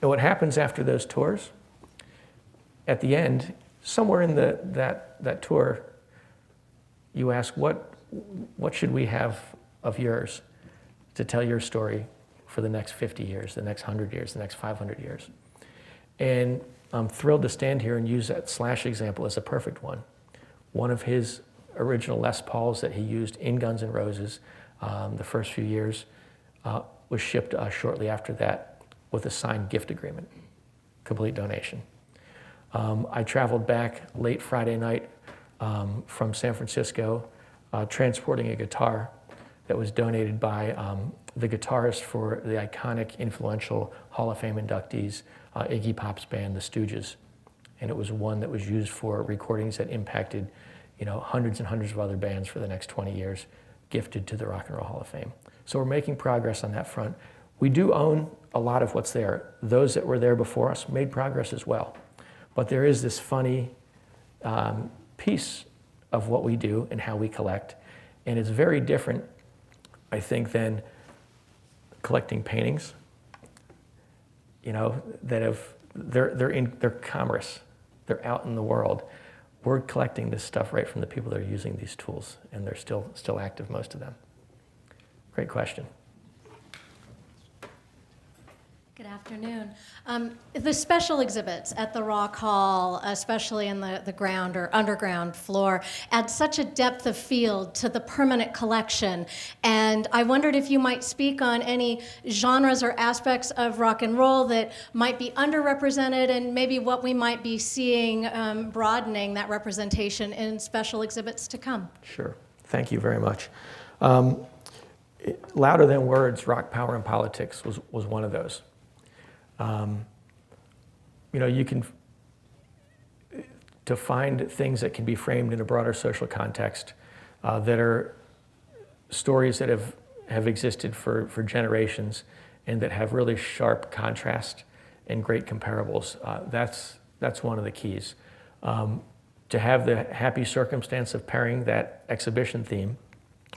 And what happens after those tours, at the end, somewhere in that tour, you ask, what should we have of yours to tell your story for the next 50 years, the next 100 years, the next 500 years? And I'm thrilled to stand here and use that Slash example as a perfect one. One of his original Les Pauls that he used in Guns N' Roses the first few years was shipped to us shortly after that with a signed gift agreement, complete donation. I traveled back late Friday night from San Francisco, transporting a guitar that was donated by the guitarist for the iconic, influential Hall of Fame inductees, Iggy Pop's band, the Stooges. And it was one that was used for recordings that impacted, hundreds and hundreds of other bands for the next 20 years, gifted to the Rock and Roll Hall of Fame. So we're making progress on that front. We do own a lot of what's there. Those that were there before us made progress as well. But there is this funny piece of what we do and how we collect. And it's very different, I think, than collecting paintings, that they're commerce. They're out in the world. We're collecting this stuff right from the people that are using these tools, and they're still active, most of them. Great question. Good afternoon. The special exhibits at the Rock Hall, especially in the ground or underground floor, add such a depth of field to the permanent collection. And I wondered if you might speak on any genres or aspects of rock and roll that might be underrepresented and maybe what we might be seeing broadening that representation in special exhibits to come. Sure. Thank you very much. Louder Than Words, Rock, Power, and Politics was one of those. You can, to find things that can be framed in a broader social context that are stories that have existed for generations and that have really sharp contrast and great comparables. That's one of the keys. To have the happy circumstance of pairing that exhibition theme,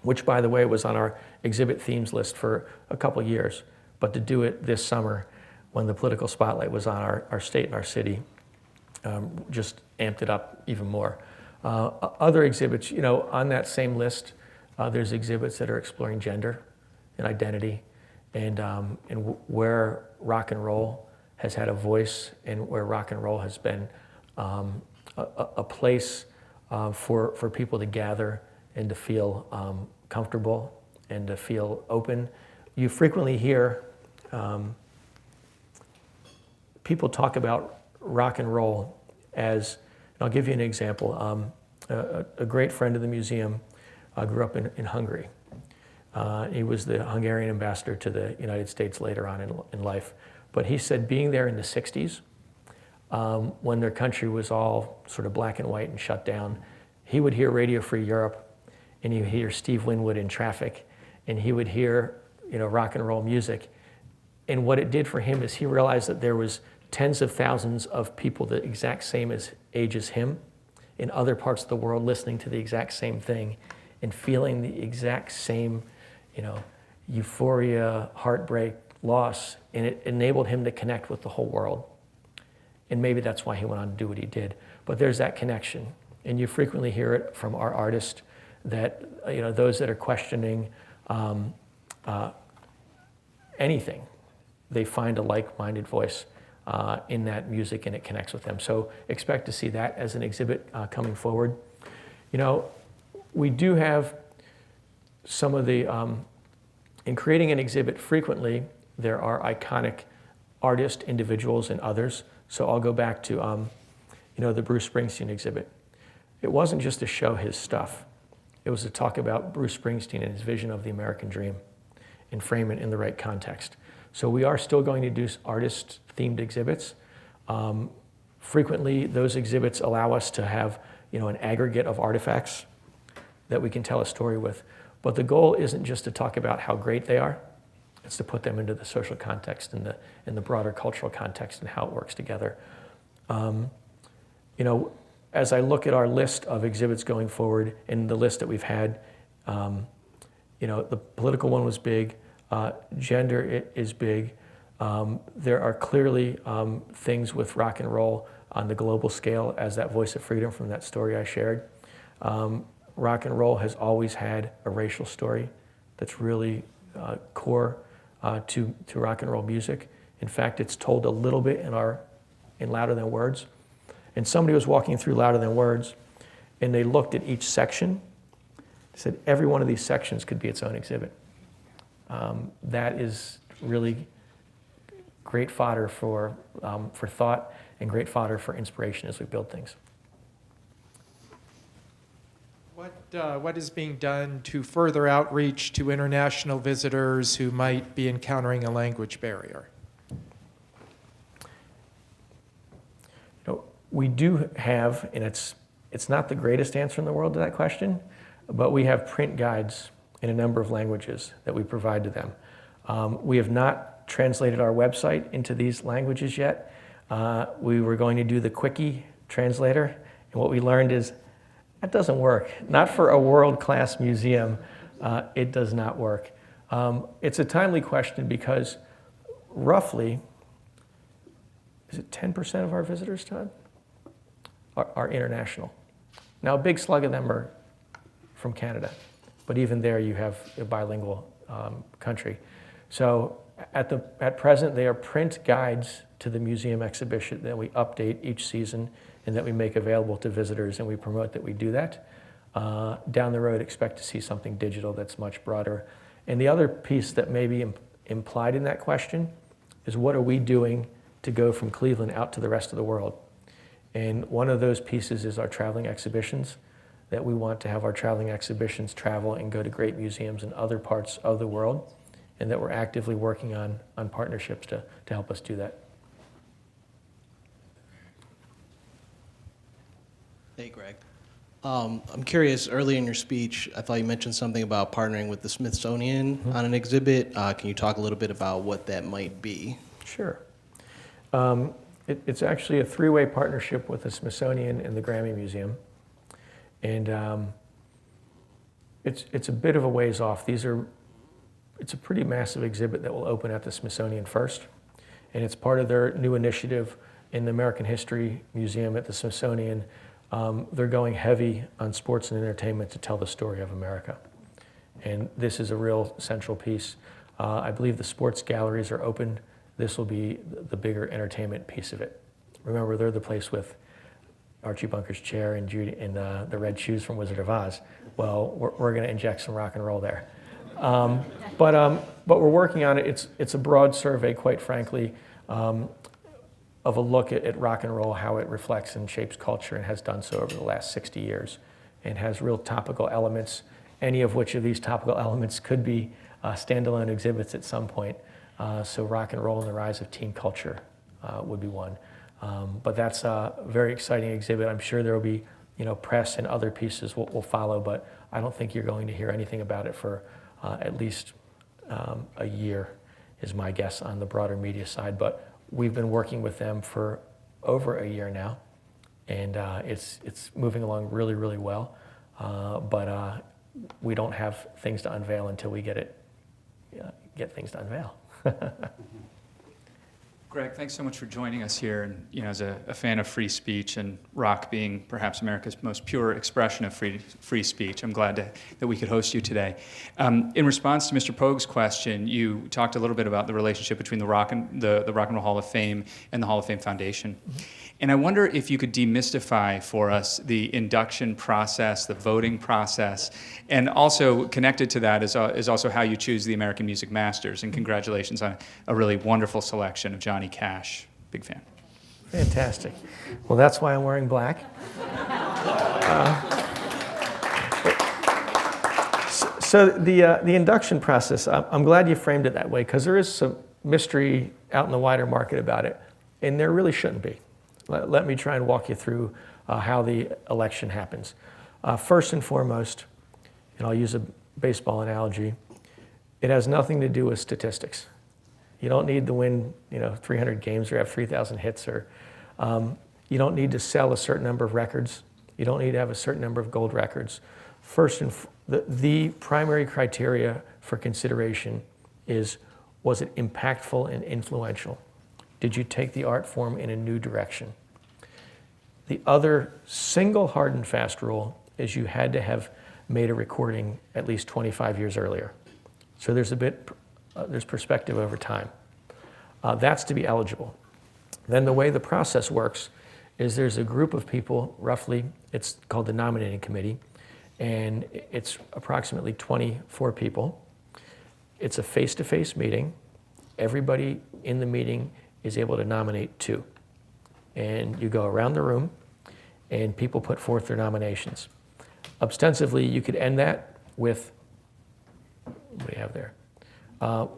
which, by the way, was on our exhibit themes list for a couple years, but to do it this summer when the political spotlight was on our state and our city, just amped it up even more. Other exhibits, on that same list, there's exhibits that are exploring gender and identity and where rock and roll has had a voice and where rock and roll has been a place for people to gather and to feel comfortable and to feel open. You frequently hear people talk about rock and roll as, and I'll give you an example. A great friend of the museum grew up in Hungary. He was the Hungarian ambassador to the United States later on in life. But he said being there in the 60s, when their country was all sort of black and white and shut down, he would hear Radio Free Europe, and he would hear Steve Winwood in Traffic, and he would hear rock and roll music. And what it did for him is he realized that there was tens of thousands of people the exact same age as him in other parts of the world listening to the exact same thing and feeling the exact same, euphoria, heartbreak, loss, and it enabled him to connect with the whole world. And maybe that's why he went on to do what he did. But there's that connection. And you frequently hear it from our artists that, those that are questioning anything, they find a like-minded voice in that music and it connects with them. So expect to see that as an exhibit coming forward. We do have some of the, in creating an exhibit frequently, there are iconic artists, individuals, and others. So I'll go back to, the Bruce Springsteen exhibit. It wasn't just to show his stuff. It was to talk about Bruce Springsteen and his vision of the American dream and frame it in the right context. So we are still going to do artist-themed exhibits. Frequently, those exhibits allow us to have, an aggregate of artifacts that we can tell a story with. But the goal isn't just to talk about how great they are, it's to put them into the social context and the broader cultural context and how it works together. As I look at our list of exhibits going forward and the list that we've had, the political one was big, gender is big. There are clearly things with rock and roll on the global scale as that voice of freedom from that story I shared. Rock and roll has always had a racial story that's really core to rock and roll music. In fact, it's told a little bit in Louder Than Words. And somebody was walking through Louder Than Words, and they looked at each section. They said every one of these sections could be its own exhibit. That is really great fodder for thought and great fodder for inspiration as we build things. What is being done to further outreach to international visitors who might be encountering a language barrier? We do have, and it's not the greatest answer in the world to that question, but we have print guides in a number of languages that we provide to them. We have not translated our website into these languages yet. We were going to do the Quickie translator, and what we learned is that doesn't work. Not for a world-class museum, it does not work. It's a timely question because roughly, is it 10% of our visitors, Todd, are international. Now, a big slug of them are from Canada, but even there you have a bilingual country. So at present, they are print guides to the museum exhibition that we update each season and that we make available to visitors, and we promote that we do that. Down the road, expect to see something digital that's much broader. And the other piece that may be implied in that question is what are we doing to go from Cleveland out to the rest of the world? And one of those pieces is our traveling exhibitions, that we want to have our traveling exhibitions travel and go to great museums in other parts of the world, and that we're actively working on partnerships to help us do that. Hey, Greg. I'm curious, early in your speech, I thought you mentioned something about partnering with the Smithsonian on an exhibit. Can you talk a little bit about what that might be? Sure. It's actually a three-way partnership with the Smithsonian and the Grammy Museum. And it's a bit of a ways off. It's a pretty massive exhibit that will open at the Smithsonian first. And it's part of their new initiative in the American History Museum at the Smithsonian. They're going heavy on sports and entertainment to tell the story of America. And this is a real central piece. I believe the sports galleries are open. This will be the bigger entertainment piece of it. Remember, they're the place with Archie Bunker's chair and Judy and the red shoes from Wizard of Oz. Well, we're going to inject some rock and roll there. But we're working on it. It's a broad survey, quite frankly, of a look at rock and roll, how it reflects and shapes culture, and has done so over the last 60 years, and has real topical elements, any of which of these topical elements could be standalone exhibits at some point. So rock and roll and the rise of teen culture would be one. But that's a very exciting exhibit. I'm sure there will be, press and other pieces will follow, but I don't think you're going to hear anything about it for at least a year, is my guess on the broader media side. But we've been working with them for over a year now, and it's moving along really, really well. But we don't have things to unveil until we get things to unveil. Greg, thanks so much for joining us here. And as a fan of free speech and rock being perhaps America's most pure expression of free speech, I'm glad that we could host you today. In response to Mr. Pogue's question, you talked a little bit about the relationship between the Rock and Roll Hall of Fame and the Hall of Fame Foundation. And I wonder if you could demystify for us the induction process, the voting process, and also connected to that is also how you choose the American Music Masters. And congratulations on a really wonderful selection of Johnny Cash. Big fan. Fantastic. Well, that's why I'm wearing black. So the induction process, I'm glad you framed it that way, because there is some mystery out in the wider market about it, and there really shouldn't be. Let me try and walk you through how the election happens. First and foremost, and I'll use a baseball analogy, it has nothing to do with statistics. You don't need to win 300 games or have 3,000 hits, or you don't need to sell a certain number of records. You don't need to have a certain number of gold records. First, the primary criteria for consideration is, was it impactful and influential? Did you take the art form in a new direction? The other single hard and fast rule is you had to have made a recording at least 25 years earlier. So there's there's perspective over time. That's to be eligible. Then the way the process works is there's a group of people, roughly, it's called the nominating committee, and it's approximately 24 people. It's a face-to-face meeting. Everybody in the meeting is able to nominate 2. And you go around the room, and people put forth their nominations. Ostensibly, you could end that with, what do you have there?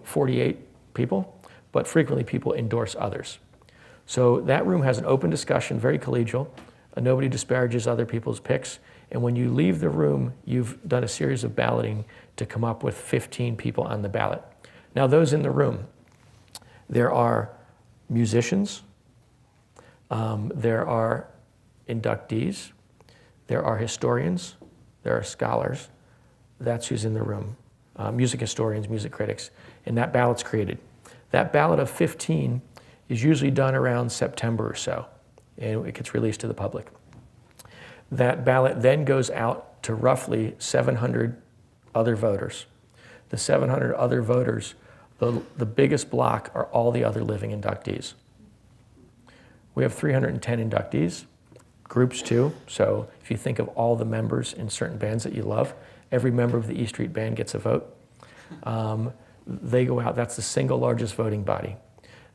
48 people, but frequently people endorse others. So that room has an open discussion, very collegial. Nobody disparages other people's picks. And when you leave the room, you've done a series of balloting to come up with 15 people on the ballot. Now, those in the room, there are musicians, there are inductees, there are historians, there are scholars. That's who's in the room. Music historians, music critics, and that ballot's created. That ballot of 15 is usually done around September or so, and it gets released to the public. That ballot then goes out to roughly 700 other voters. The 700 other voters, the biggest block are all the other living inductees. We have 310 inductees, groups too, so if you think of all the members in certain bands that you love, every member of the E Street Band gets a vote. They go out, that's the single largest voting body.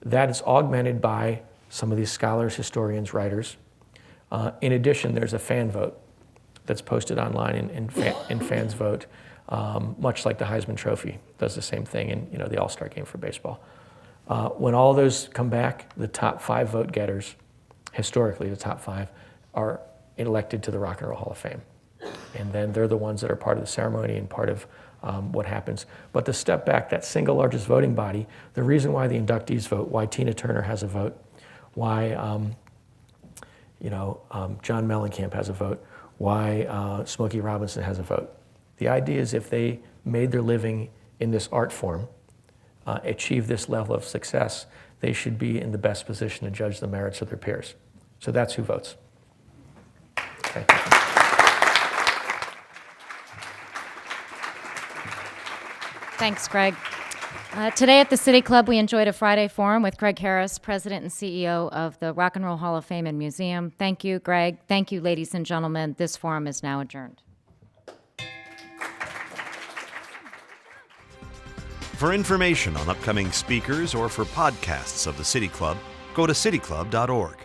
That is augmented by some of these scholars, historians, writers. In addition, there's a fan vote that's posted online, and fans vote, much like the Heisman Trophy does the same thing in the All-Star game for baseball. When all those come back, the top 5 vote getters, historically the top 5, are elected to the Rock and Roll Hall of Fame. And then they're the ones that are part of the ceremony and part of what happens. But to step back, that single largest voting body, the reason why the inductees vote, why Tina Turner has a vote, why John Mellencamp has a vote, why Smokey Robinson has a vote. The idea is if they made their living in this art form, achieve this level of success, they should be in the best position to judge the merits of their peers. So that's who votes. Okay. Thanks, Greg. Today at the City Club, we enjoyed a Friday forum with Greg Harris, President and CEO of the Rock and Roll Hall of Fame and Museum. Thank you, Greg. Thank you, ladies and gentlemen. This forum is now adjourned. For information on upcoming speakers or for podcasts of the City Club, go to cityclub.org.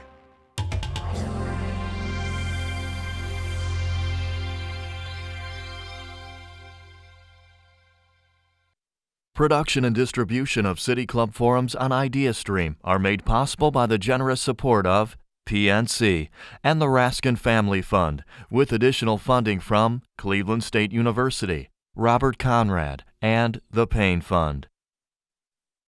Production and distribution of City Club forums on IdeaStream are made possible by the generous support of PNC and the Raskin Family Fund, with additional funding from Cleveland State University, Robert Conrad, and the Payne Fund.